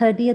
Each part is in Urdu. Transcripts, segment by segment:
30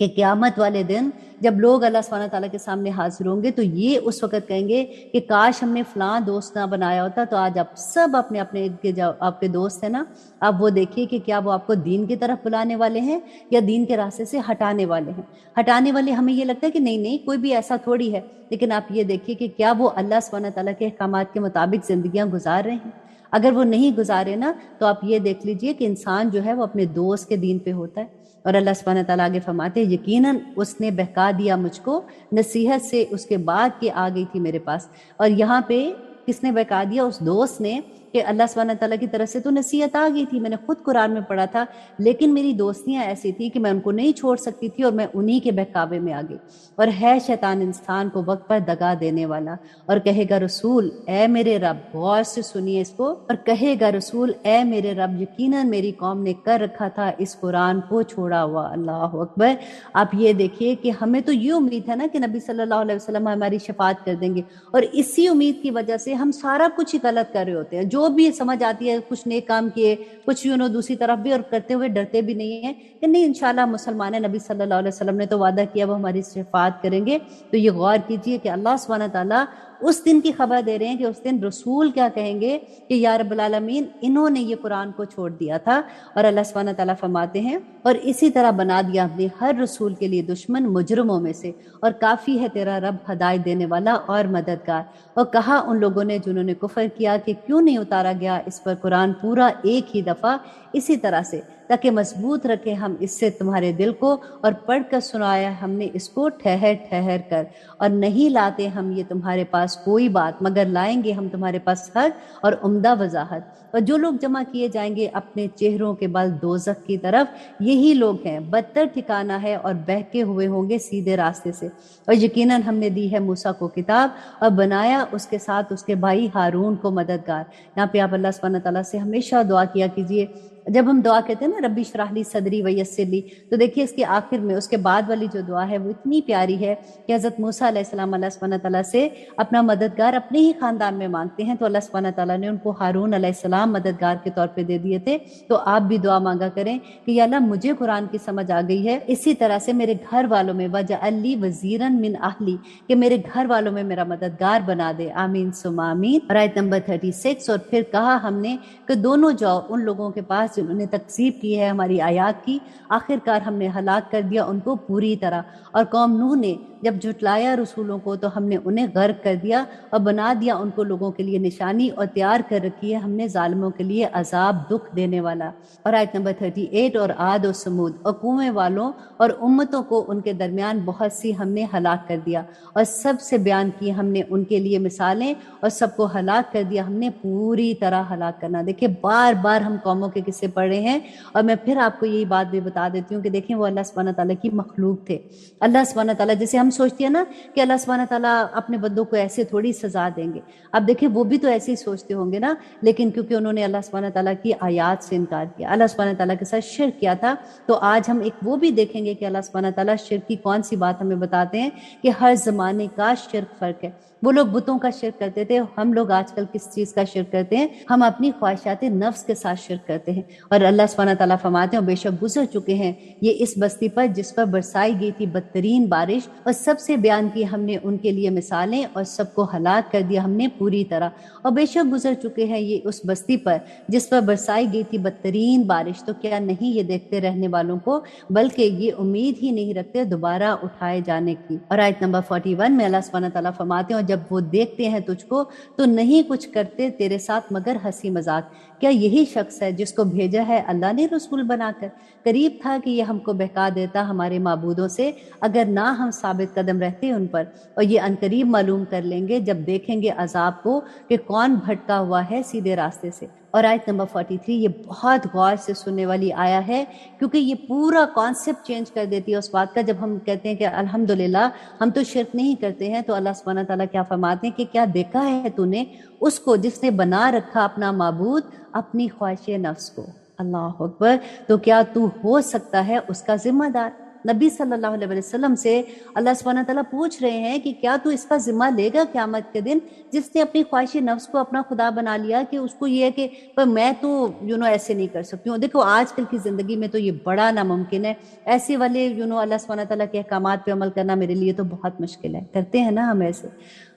کہ قیامت والے دن جب لوگ اللہ سبحانہ تعالیٰ کے سامنے حاضر ہوں گے تو یہ اس وقت کہیں گے کہ کاش ہم نے فلاں دوست نہ بنایا ہوتا، تو آج آپ سب اپنے اپنے کے جو آپ کے دوست ہیں نا، آپ وہ دیکھیے کہ کیا وہ آپ کو دین کی طرف بلانے والے ہیں یا دین کے راستے سے ہٹانے والے ہیں۔ ہٹانے والے ہمیں یہ لگتا ہے کہ نہیں نہیں کوئی بھی ایسا تھوڑی ہے، لیکن آپ یہ دیکھیے کہ کیا وہ اللہ سبحانہ تعالیٰ کے احکامات کے مطابق زندگیاں گزار رہے ہیں۔ اگر وہ نہیں گزارے نا تو آپ یہ دیکھ لیجئے کہ انسان جو ہے وہ اپنے دوست کے دین پہ ہوتا ہے۔ اور اللہ سبحانہ تعالیٰ آگے فرماتے ہیں یقیناً اس نے بہکا دیا مجھ کو نصیحت سے اس کے بعد کہ آ گئی تھی میرے پاس۔ اور یہاں پہ کس نے بہکا دیا؟ اس دوست نے، کہ اللہ سبحانہ تعالیٰ کی طرف سے تو نصیحت آ گئی تھی، میں نے خود قرآن میں پڑھا تھا، لیکن میری دوستیاں ایسی تھیں کہ میں ان کو نہیں چھوڑ سکتی تھی اور میں انہی کے بہکاوے میں آ گئی۔ اور ہے شیطان انسان کو وقت پر دگا دینے والا، اور کہے گا رسول اے میرے رب، غور سے سنیے اس کو، اور کہے گا رسول اے میرے رب یقیناً میری قوم نے کر رکھا تھا اس قرآن کو چھوڑا ہوا۔ اللہ اکبر۔ آپ یہ دیکھیے کہ ہمیں تو یہ امید ہے نا کہ نبی صلی اللہ علیہ وسلم ہماری شفاعت کر دیں گے، اور اسی امید کی وجہ سے ہم سارا کچھ ہی غلط کر رہے ہوتے ہیں، جو بھی سمجھ آتی ہے کچھ نیک کام کیے، کچھ دوسری طرف بھی، اور کرتے ہوئے ڈرتے بھی نہیں ہیں کہ نہیں انشاءاللہ مسلمان ہیں، نبی صلی اللہ علیہ وسلم نے تو وعدہ کیا وہ ہماری شفاعت کریں گے۔ تو یہ غور کیجئے کہ اللہ سبحانہ تعالیٰ اس دن کی خبر دے رہے ہیں کہ اس دن رسول کیا کہیں گے کہ یا رب العالمین انہوں نے یہ قرآن کو چھوڑ دیا تھا۔ اور اللہ سبحانہ تعالیٰ فرماتے ہیں اور اسی طرح بنا دیا ہم نے ہر رسول کے لیے دشمن مجرموں میں سے، اور کافی ہے تیرا رب ہدایت دینے والا اور مددگار۔ اور کہا ان لوگوں نے جنہوں نے کفر کیا کہ کیوں نہیں اتارا گیا اس پر قرآن پورا ایک ہی دفعہ اسی طرح سے، تاکہ مضبوط رکھے ہم اس سے تمہارے دل کو، اور پڑھ کر سنایا ہم نے اس کو ٹھہر ٹھہر کر، اور نہیں لاتے ہم یہ تمہارے پاس کوئی بات مگر لائیں گے ہم تمہارے پاس حق اور عمدہ وضاحت۔ اور جو لوگ جمع کیے جائیں گے اپنے چہروں کے بل دوزخ کی طرف، یہی لوگ ہیں بدتر ٹھکانہ ہے، اور بہکے ہوئے ہوں گے سیدھے راستے سے۔ اور یقیناً ہم نے دی ہے موسیٰ کو کتاب اور بنایا اس کے ساتھ اس کے بھائی ہارون کو مددگار۔ یہاں پہ آپ اللہ سبحانہ تعالیٰ سے ہمیشہ دعا کیا کیجئے۔ جب ہم دعا کہتے ہیں نا ربی اشرح لی صدری ویسر لی، تو دیکھیے اس کے آخر میں اس کے بعد والی جو دعا ہے وہ اتنی پیاری ہے کہ حضرت موسیٰ علیہ السلام اللہ سبحانہ تعالیٰ سے اپنا مددگار اپنے ہی خاندان میں مانگتے ہیں، تو اللہ سبحانہ تعالیٰ نے ان کو ہارون علیہ السلام مددگار کے طور پہ دے دیے تھے۔ تو آپ بھی دعا مانگا کریں کہ یا اللہ مجھے قرآن کی سمجھ آ گئی ہے، اسی طرح سے میرے گھر والوں میں وجعل لی وزیرا من اہلی، کہ میرے گھر والوں میں میرا مددگار بنا دے، آمین ثم آمین۔ اور آیت نمبر 36، اور پھر کہا ہم نے کہ دونوں جاؤ ان لوگوں کے پاس جنہوں نے تکذیب کی ہے ہماری آیات کی، آخر کار ہم نے ہلاک کر دیا ان کو پوری طرح۔ اور قوم نوح نے جب جھٹلایا رسولوں کو تو ہم نے انہیں غرق کر دیا، اور بنا دیا ان کو لوگوں کے لیے نشانی، اور تیار کر رکھی ہے ہم نے ظالموں کے لیے عذاب دکھ دینے والا۔ اور آیت نمبر 38، اور عاد و سمود اور کنویں والوں اور امتوں کو ان کے درمیان بہت سی ہم نے ہلاک کر دیا، اور سب سے بیان کی ہم نے ان کے لیے مثالیں، اور سب کو ہلاک کر دیا ہم نے پوری طرح ہلاک کرنا۔ دیکھیں بار بار ہم قوموں کے قصے پڑھ رہے ہیں، اور میں پھر آپ کو یہی بات بھی بتا دیتی ہوں کہ دیکھیں وہ اللہ سبحانہ تعالیٰ کی مخلوق تھے۔ اللہ سبحانہ تعالیٰ جیسے ہم سوچتے ہیں نا کہ اللہ سبحانہ تعالیٰ اپنے بندوں کو ایسے تھوڑی سزا دیں گے، اب دیکھیں وہ بھی تو ایسے ہی سوچتے ہوں گے نا، لیکن کیونکہ انہوں نے اللہ سبحانہ تعالیٰ کی آیات سے انکار کیا، اللہ سبحانہ تعالیٰ کے ساتھ شرک کیا تھا، تو آج ہم ایک وہ بھی دیکھیں گے کہ اللہ سبحانہ تعالیٰ شرک کی کون سی بات ہمیں بتاتے ہیں کہ ہر زمانے کا شرک فرق ہے۔ وہ لوگ بتوں کا شرک کرتے تھے، ہم لوگ آج کل کس چیز کا شرک کرتے ہیں؟ ہم اپنی خواہشات نفس کے ساتھ شرک کرتے ہیں۔ اور اللہ سبحانہ تعالیٰ فرماتے ہیں بے شک گزر چکے ہیں یہ اس بستی پر جس پر برسائی گئی تھی بدترین بارش، اور سب سے بیان کی ہم نے ان کے لیے مثالیں، اور سب کو ہلاک کر دیا ہم نے پوری طرح۔ اور بے شک گزر چکے ہیں یہ اس بستی پر جس پر برسائی گئی تھی بدترین بارش، تو کیا نہیں یہ دیکھتے رہنے والوں کو، بلکہ یہ امید ہی نہیں رکھتے دوبارہ اٹھائے جانے کی۔ اور آیت نمبر 41 میں اللہ سبحانہ تعالیٰ فرماتے ہیں اور جب وہ دیکھتے ہیں تجھ کو تو نہیں کچھ کرتے تیرے ساتھ مگر ہنسی مذاق۔ کیا یہی شخص ہے جس کو بھیجا ہے اللہ نے رسول بنا کر؟ قریب تھا کہ یہ ہم کو بہکا دیتا ہمارے معبودوں سے، اگر نہ ہم ثابت قدم رہتے ان پر، اور یہ عنقریب معلوم کر لیں گے جب دیکھیں گے عذاب کو کہ کون بھٹکا ہوا ہے سیدھے راستے سے۔ اور آیت نمبر 43 یہ بہت غور سے سننے والی آیا ہے، کیونکہ یہ پورا کانسیپٹ چینج کر دیتی ہے اس بات کا۔ جب ہم کہتے ہیں کہ الحمدللہ ہم تو شرک نہیں کرتے ہیں، تو اللہ سبحانہ تعالیٰ کیا فرماتے ہیں کہ کیا دیکھا ہے تو نے اس کو جس نے بنا رکھا اپنا معبود اپنی خواہش نفس کو؟ اللہ اکبر۔ تو کیا تو ہو سکتا ہے اس کا ذمہ دار؟ نبی صلی اللہ علیہ وسلم سے اللہ سبحانہ تعالیٰ پوچھ رہے ہیں کہ کیا تو اس کا ذمہ لے گا قیامت کے دن، جس نے اپنی خواہش نفس کو اپنا خدا بنا لیا کہ اس کو یہ ہے کہ پر میں تو ایسے نہیں کر سکتی ہوں۔ دیکھو آج کل کی زندگی میں تو یہ بڑا ناممکن ہے، ایسے والے اللہ سبحانہ تعالیٰ کے احکامات پہ عمل کرنا میرے لیے تو بہت مشکل ہے۔ کرتے ہیں نا ہم ایسے؟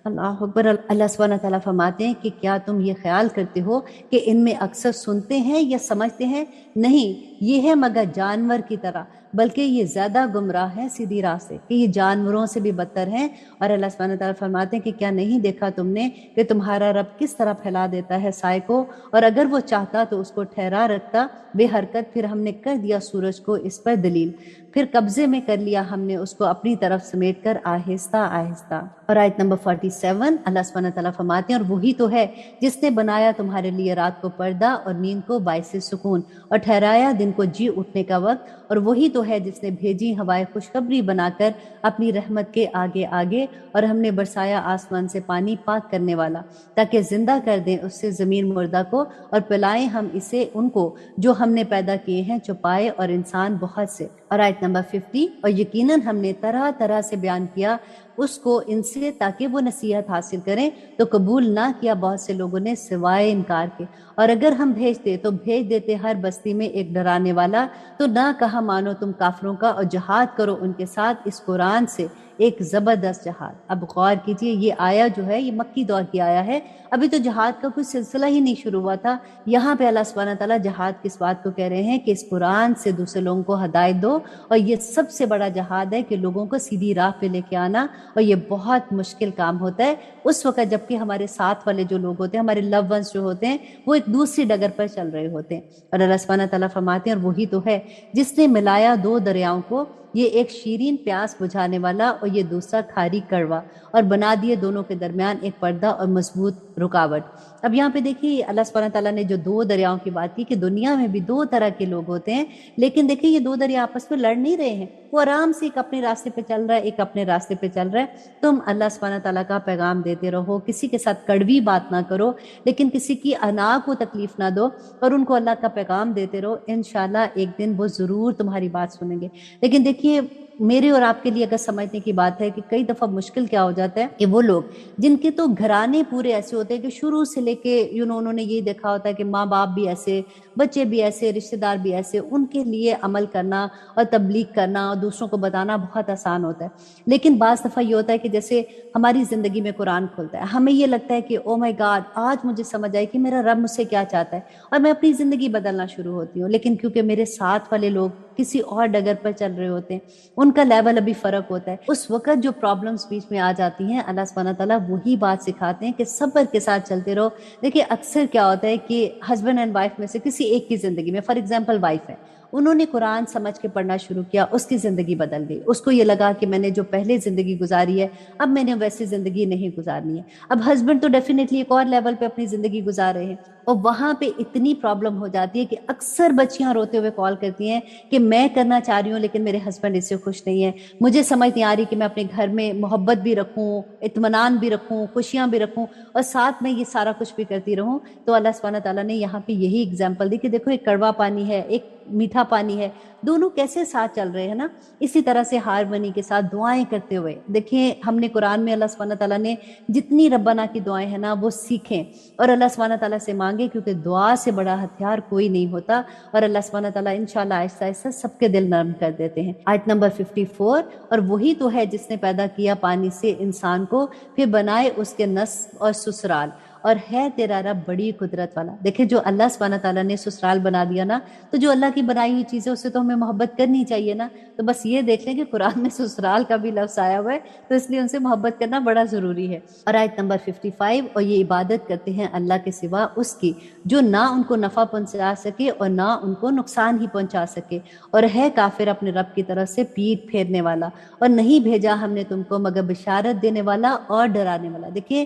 اللہ اکبر۔ اللہ سبحانہ تعالیٰ فرماتے ہیں کہ کیا تم یہ خیال کرتے ہو کہ ان میں اکثر سنتے ہیں یا سمجھتے ہیں؟ نہیں، یہ ہے مگر جانور کی طرح، بلکہ یہ زیادہ گمراہ ہے سیدھی راہ سے، کہ یہ جانوروں سے بھی بدتر ہیں۔ اور اللہ سبحانہ تعالیٰ فرماتے ہیں کہ کیا نہیں دیکھا تم نے کہ تمہارا رب کس طرح پھیلا دیتا ہے سائے کو، اور اگر وہ چاہتا تو اس کو ٹھہرا رکھتا بے حرکت، پھر ہم نے کر دیا سورج کو اس پر دلیل، پھر قبضے میں کر لیا ہم نے اس کو اپنی طرف سمیٹ کر آہستہ آہستہ۔ اور آیت نمبر 47 اللہ سبحانہ تعالیٰ فرماتے ہیں اور وہی تو ہے جس نے بنایا تمہارے لیے رات کو پردہ اور نیند کو باعث سکون، اور ٹھہرایا دن کو جی اٹھنے کا وقت، اور وہی تو ہے جس نے بھیجی ہوائیں خوشخبری بنا کر اپنی رحمت کے آگے آگے، اور ہم نے برسایا آسمان سے پانی پاک کرنے والا تاکہ زندہ کر دیں اس سے زمین مردہ کو، اور پلائیں ہم اسے ان کو جو ہم نے پیدا کیے ہیں، چھپائے اور انسان بہت سے۔ اور آیت نمبر 50 اور یقیناً ہم نے طرح طرح سے بیان کیا اس کو ان سے تاکہ وہ نصیحت حاصل کریں، تو قبول نہ کیا بہت سے لوگوں نے سوائے انکار کے، اور اگر ہم بھیجتے تو بھیج دیتے ہر بستی میں ایک ڈرانے والا، تو نہ کہا مانو تم کافروں کا، اور جہاد کرو ان کے ساتھ اس قرآن سے ایک زبردست جہاد۔ اب غور کیجئے، یہ آیا جو ہے یہ مکی دور کی آیا ہے، ابھی تو جہاد کا کوئی سلسلہ ہی نہیں شروع ہوا تھا، یہاں پہ اللہ سبحانہ تعالیٰ جہاد کس بات کو کہہ رہے ہیں کہ اس قرآن سے دوسرے لوگوں کو ہدایت دو، اور یہ سب سے بڑا جہاد ہے کہ لوگوں کو سیدھی راہ پہ لے کے آنا، اور یہ بہت مشکل کام ہوتا ہے اس وقت جبکہ ہمارے ساتھ والے جو لوگ ہوتے ہیں، ہمارے لو ونس جو ہوتے ہیں، وہ ایک دوسری ڈگر پر چل رہے ہوتے ہیں۔ اور اللہ سبحانہ تعالیٰ فرماتے ہیں اور وہی تو ہے جس نے ملایا دو دریاؤں کو، یہ ایک شیرین پیاس بجھانے والا اور یہ دوسرا کھاری کڑوا، اور بنا دیے دونوں کے درمیان ایک پردہ اور مضبوط رکاوٹ۔ اب یہاں پہ دیکھیے اللہ سبحانہ تعالیٰ نے جو دو دریاؤں کی بات کی کہ دنیا میں بھی دو طرح کے لوگ ہوتے ہیں، لیکن دیکھیے یہ دو دریا آپس میں لڑ نہیں رہے ہیں، وہ آرام سے ایک اپنے راستے پہ چل رہا ہے، ایک اپنے راستے پہ چل رہا ہے۔ تم اللہ سبحانہ تعالیٰ کا پیغام دیتے رہو، کسی کے ساتھ کڑوی بات نہ کرو، لیکن کسی کی انا کو تکلیف نہ دو، اور ان کو اللہ کا پیغام دیتے رہو، انشاءاللہ ایک دن وہ ضرور تمہاری بات سنیں گے۔ لیکن دیکھیے میرے اور آپ کے لیے اگر سمجھنے کی بات ہے کہ کئی دفعہ مشکل کیا ہو جاتا ہے کہ وہ لوگ جن کے تو گھرانے پورے ایسے ہوتے ہیں کہ شروع سے لے کے انہوں نے یہ دیکھا ہوتا ہے کہ ماں باپ بھی ایسے، بچے بھی ایسے، رشتہ دار بھی ایسے، ان کے لیے عمل کرنا اور تبلیغ کرنا اور دوسروں کو بتانا بہت آسان ہوتا ہے۔ لیکن بعض دفعہ یہ ہوتا ہے کہ جیسے ہماری زندگی میں قرآن کھلتا ہے، ہمیں یہ لگتا ہے کہ او مائی گاڈ آج مجھے سمجھ آئی کہ میرا رب مجھ سے کیا چاہتا ہے، اور میں اپنی زندگی بدلنا شروع ہوتی ہوں، لیکن کیونکہ میرے ساتھ والے لوگ کسی اور ڈگر پر چل رہے ہوتے ہیں، ان کا لیول ابھی فرق ہوتا ہے، اس وقت جو پرابلمز بیچ میں آ جاتی ہیں اللہ سبحانہ تعالیٰ وہی بات سکھاتے ہیں کہ صبر کے ساتھ چلتے رہو۔ دیکھیے اکثر کیا ہوتا ہے کہ ہسبینڈ اینڈ وائف میں سے کسی ایک کی زندگی میں، فار ایگزامپل وائف ہے، انہوں نے قرآن سمجھ کے پڑھنا شروع کیا، اس کی زندگی بدل گئی، اس کو یہ لگا کہ میں نے جو پہلے زندگی گزاری ہے اب میں نے ویسی زندگی نہیں گزارنی ہے۔ اب ہسبینڈ تو ڈیفینیٹلی ایک اور لیول پہ اپنی زندگی گزار رہے ہیں، اور وہاں پہ اتنی پرابلم ہو جاتی ہے کہ اکثر بچیاں روتے ہوئے کال کرتی ہیں کہ میں کرنا چاہ رہی ہوں لیکن میرے ہسبینڈ اس سے خوش نہیں ہے، مجھے سمجھ نہیں آ رہی کہ میں اپنے گھر میں محبت بھی رکھوں، اطمینان بھی رکھوں، خوشیاں بھی رکھوں، اور ساتھ میں یہ سارا کچھ بھی کرتی رہوں۔ تو اللہ سبحانہ تعالیٰ نے یہاں پہ یہی اگزامپل دی کہ دیکھو ایک کڑوا پانی ہے، ایک میٹھا پانی ہے، دونوں کیسے ساتھ چل رہے ہیں نا۔ اسی طرح سے ہارمونی کے ساتھ دعائیں کرتے ہوئے دیکھیں، ہم نے قرآن میں اللہ سبحانہ تعالیٰ نے جتنی ربنا کی دعائیں ہیں نا وہ سیکھیں اور اللہ سبحانہ تعالیٰ سے مانگیں، کیونکہ دعا سے بڑا ہتھیار کوئی نہیں ہوتا، اور اللہ سبحانہ تعالیٰ انشاءاللہ آہستہ آہستہ سب کے دل نرم کر دیتے ہیں۔ آیت نمبر 54 اور وہی تو ہے جس نے پیدا کیا پانی سے انسان کو، پھر بنائے اس کے نسل اور سسرال، اور ہے تیرا رب بڑی قدرت والا۔ دیکھیں جو اللہ سبحانہ تعالیٰ نے سسرال بنا دیا نا، تو جو اللہ کی بنائی ہوئی چیزیں اس سے تو ہمیں محبت کرنی چاہیے نا۔ تو بس یہ دیکھ لیں کہ قرآن میں سسرال کا بھی لفظ آیا ہوا ہے، تو اس لیے ان سے محبت کرنا بڑا ضروری ہے۔ اور آیت نمبر 55 اور یہ عبادت کرتے ہیں اللہ کے سوا اس کی جو نہ ان کو نفع پہنچا سکے اور نہ ان کو نقصان ہی پہنچا سکے، اور ہے کافر اپنے رب کی طرف سے پیٹ پھیرنے والا، اور نہیں بھیجا ہم نے تم کو مگر بشارت دینے والا اور ڈرانے والا۔ دیکھیں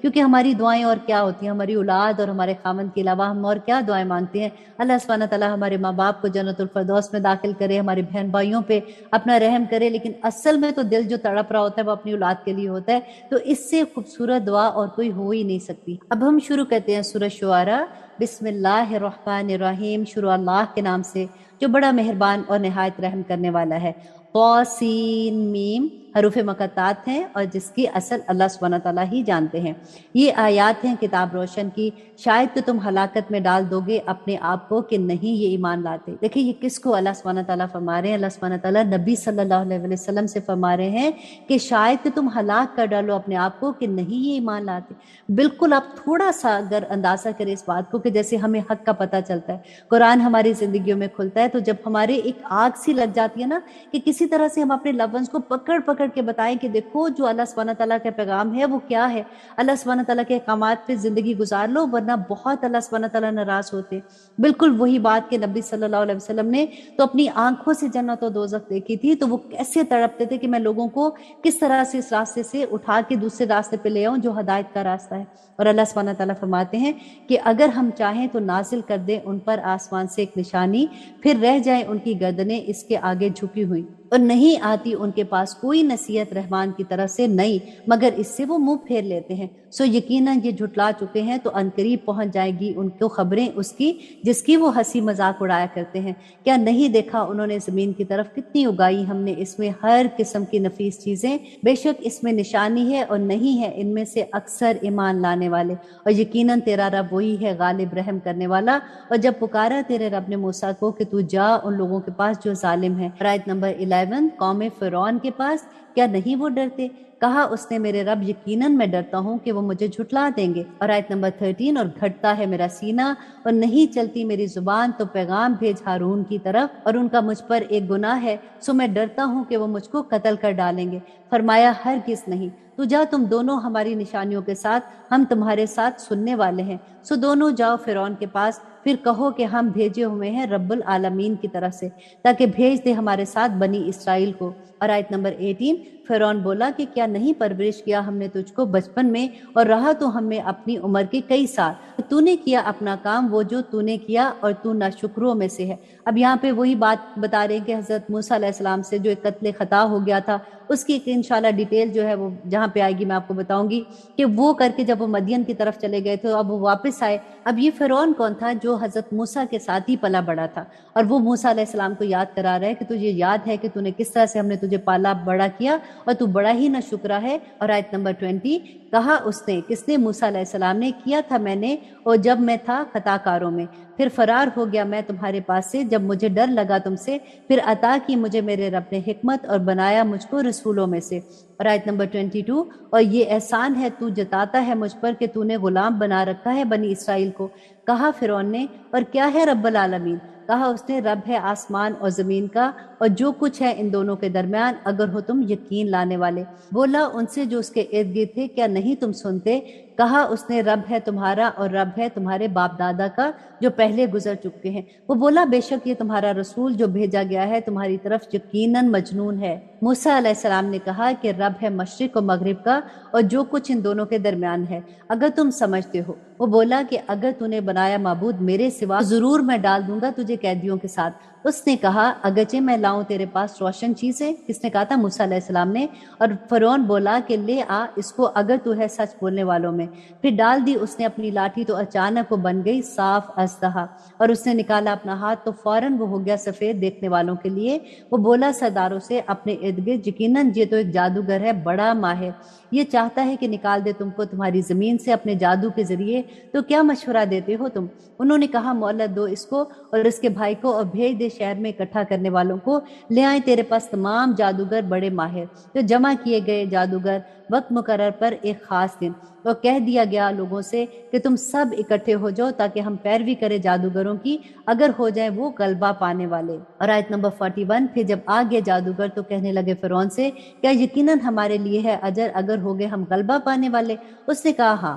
کیونکہ ہماری دعائیں اور کیا ہوتی ہیں، ہماری اولاد اور ہمارے خاوند کے علاوہ ہم اور کیا دعائیں مانگتے ہیں۔ اللہ سبحانہ تعالیٰ ہمارے ماں باپ کو جنت الفردوس میں داخل کرے، ہمارے بہن بھائیوں پہ اپنا رحم کرے، لیکن اصل میں تو دل جو تڑپ رہا ہوتا ہے وہ اپنی اولاد کے لیے ہوتا ہے، تو اس سے خوبصورت دعا اور کوئی ہو ہی نہیں سکتی۔ اب ہم شروع کرتے ہیں سورہ شعراء۔ بسم اللہ الرحمن الرحیم، شروع اللہ کے نام سے جو بڑا مہربان اور نہایت رحم کرنے والا ہے۔ قاسین میم حروف مقطعات ہیں اور جس کی اصل اللہ سبحانہ تعالیٰ ہی جانتے ہیں۔ یہ آیات ہیں کتاب روشن کی، شاید کہ تم ہلاکت میں ڈال دو گے اپنے آپ کو کہ نہیں یہ ایمان لاتے۔ دیکھیں یہ کس کو اللہ سبحانہ تعالیٰ فرما رہے ہیں؟ اللہ سبحانہ تعالیٰ نبی صلی اللہ علیہ وسلم سے فرما رہے ہیں کہ شاید کہ تم ہلاک کر ڈالو اپنے آپ کو کہ نہیں یہ ایمان لاتے۔ بالکل آپ تھوڑا سا اگر اندازہ کریں اس بات کو کہ جیسے ہمیں حق کا پتہ چلتا ہے، قرآن ہماری زندگیوں میں کھلتا ہے، تو جب ہمارے ایک آگ سی لگ جاتی ہے نا کہ کسی طرح سے ہم اپنے لوڈ ونس کو پکڑ پکڑ کے بتائیں کہ دیکھو جو اللہ سبحانہ تعالیٰ کا پیغام ہے وہ کیا ہے، اللہ سبحانہ تعالیٰ کے احکامات پہ زندگی گزار لو ورنہ بہت اللہ سبحانہ تعالیٰ ناراض ہوتے۔ بالکل وہی بات کہ نبی صلی اللہ علیہ وسلم نے تو اپنی آنکھوں سے جنت و دوزخ دیکھی تھی، تو وہ کیسے تڑپتے تھے کہ میں لوگوں کو کس طرح سے اس راستے سے اٹھا کے دوسرے راستے پہ لے آؤں جو ہدایت کا راستہ ہے۔ اور اللہ سبحانہ تعالیٰ فرماتے ہیں کہ اگر ہم چاہیں تو نازل کر دیں ان پر آسمان سے ایک نشانی، پھر رہ جائیں ان کی گردنیں اس کے آگے جھکی ہوئی، اور نہیں آتی ان کے پاس کوئی نصیحت رحمان کی طرف سے نہیں، مگر اس سے وہ منہ پھیر لیتے ہیں۔ سو یقیناً یہ جھٹلا چکے ہیں، تو عنقریب پہنچ جائے گی ان کو خبریں اس کی جس کی وہ ہنسی مذاق اڑایا کرتے ہیں۔ کیا نہیں دیکھا انہوں نے زمین کی طرف کتنی اگائی ہم نے اس میں ہر قسم کی نفیس چیزیں، بے شک اس میں نشانی ہے اور نہیں ہے ان میں سے اکثر ایمان لانے والے، اور یقیناً تیرا رب وہی ہے غالب رحم کرنے والا۔ اور جب پکارا تیرے رب نے موسیٰ کو کہ تو جا ان لوگوں کے پاس جو ظالم ہیں۔ آیت نمبر 11، قوم فرعون کے پاس کیا نہیں وہ ڈرتے؟ کہا اس نے میرے رب یقیناً میں ڈرتا ہوں کہ وہ مجھے جھٹلا دیں گے۔ اور آیت نمبر 13، اور گھٹتا ہے میرا سینہ اور نہیں چلتی میری زبان، تو پیغام بھیج ہارون کی طرف، اور ان کا مجھ پر ایک گناہ ہے، سو میں ڈرتا ہوں کہ وہ مجھ کو قتل کر ڈالیں گے۔ فرمایا ہرگز نہیں، تو جا تم دونوں ہماری نشانیوں کے ساتھ، ہم تمہارے ساتھ سننے والے ہیں۔ سو دونوں جاؤ فرعون کے پاس، پھر کہو کہ ہم بھیجے ہوئے ہیں رب العالمین کی طرف سے، تاکہ بھیج دے ہمارے ساتھ بنی اسرائیل کو۔ اور آیت نمبر 18، فرعون بولا کہ کیا نہیں پرورش کیا ہم نے تجھ کو بچپن میں، اور رہا تو ہم میں اپنی عمر کے کئی سال، تو نے کیا اپنا کام وہ جو تو نے کیا، اور تو ناشکروں میں سے ہے۔ اب یہاں پہ وہی بات بتا رہے ہیں کہ حضرت موسیٰ علیہ السلام سے جو ایک قتل خطا ہو گیا تھا، اس کی ایک انشاءاللہ ڈیٹیل جو ہے وہ جہاں پہ آئے گی میں آپ کو بتاؤں گی کہ وہ کر کے جب وہ مدین کی طرف چلے گئے تھے، اب وہ واپس آئے۔ اب یہ فرعون کون تھا؟ جو حضرت موسیٰ کے ساتھ ہی پلا بڑا تھا، اور وہ موسیٰ علیہ السلام کو یاد کرا رہا ہے کہ تجھے یاد ہے کہ تو نے کس طرح سے ہم نے تجھے پالا بڑا کیا، اور تو بڑا ہی نہ شکرا ہے۔ اور آیت نمبر 20، کہا اس نے، کس نے؟ موسیٰ علیہ السلام نے، کیا تھا میں نے، اور جب میں تھا خطا کاروں میں، پھر فرار ہو گیا میں تمہارے پاس سے جب مجھے ڈر لگا تم سے، پھر عطا کی مجھے میرے رب نے حکمت اور بنایا مجھ کو رسولوں میں سے۔ اور آیت نمبر 22، اور یہ احسان ہے تو جتاتا ہے مجھ پر کہ تو نے غلام بنا رکھا ہے بنی اسرائیل کو۔ کہا فرعون نے، اور کیا ہے رب العالمین؟ کہا اس نے، رب ہے آسمان اور زمین کا اور جو کچھ ہے ان دونوں کے درمیان، اگر ہو تم یقین لانے والے۔ بولا ان سے جو اس کے ارد گرد تھے، کیا نہیں تم سنتے؟ کہا اس نے، رب ہے تمہارا اور رب ہے تمہارے باپ دادا کا جو پہلے گزر چکے ہیں۔ وہ بولا بے شک یہ تمہارا رسول جو بھیجا گیا ہے تمہاری طرف یقیناً مجنون ہے۔ موسیٰ علیہ السلام نے کہا کہ رب ہے مشرق و مغرب کا اور جو کچھ ان دونوں کے درمیان ہے، اگر تم سمجھتے ہو۔ وہ بولا کہ اگر تو نے بنایا معبود میرے سوا، ضرور میں ڈال دوں گا تجھے قیدیوں کے ساتھ۔ اس نے کہا اگرچہ میں لاؤں تیرے پاس روشن چیزیں، کس نے کہا تھا؟ موسیٰ علیہ السلام نے۔ اور فرعون بولا کہ لے آ اس کو اگر تو ہے سچ بولنے والوں میں۔ پھر ڈال دی اس نے اپنی لاٹھی تو اچانک وہ بن گئی صاف اژدہا، اور اس نے نکالا اپنا ہاتھ تو فوراً وہ ہو گیا سفید دیکھنے والوں کے لیے۔ وہ بولا سرداروں سے اپنے ارد گرد، یقیناً یہ تو ایک جادوگر ہے بڑا ماہر، یہ چاہتا ہے کہ نکال دے تم کو تمہاری زمین سے اپنے جادو کے ذریعے، تو کیا مشورہ دیتے ہو تم؟ انہوں نے کہا مہلت دو اس کو اور اس کے بھائی کو، اور بھیج دے شہر میں اکٹھا کرنے والوں کو، لے آئیں تیرے پاس تمام جادوگر بڑے ماہر۔ تو جمع کیے گئے جادوگر وقت مقرر پر ایک خاص دن، اور کہہ دیا گیا لوگوں سے کہ تم سب اکٹھے ہو جاؤ تاکہ ہم پیروی کریں جادوگروں کی، اگر ہو جائیں وہ غلبہ پانے والے۔ اور آیت نمبر 41، پھر جب آ گئے جادوگر تو کہنے لگے فرعون سے، کیا یقیناً ہمارے لیے ہے اجر اگر ہو گئے ہم غلبہ پانے والے؟ اس نے کہا ہاں،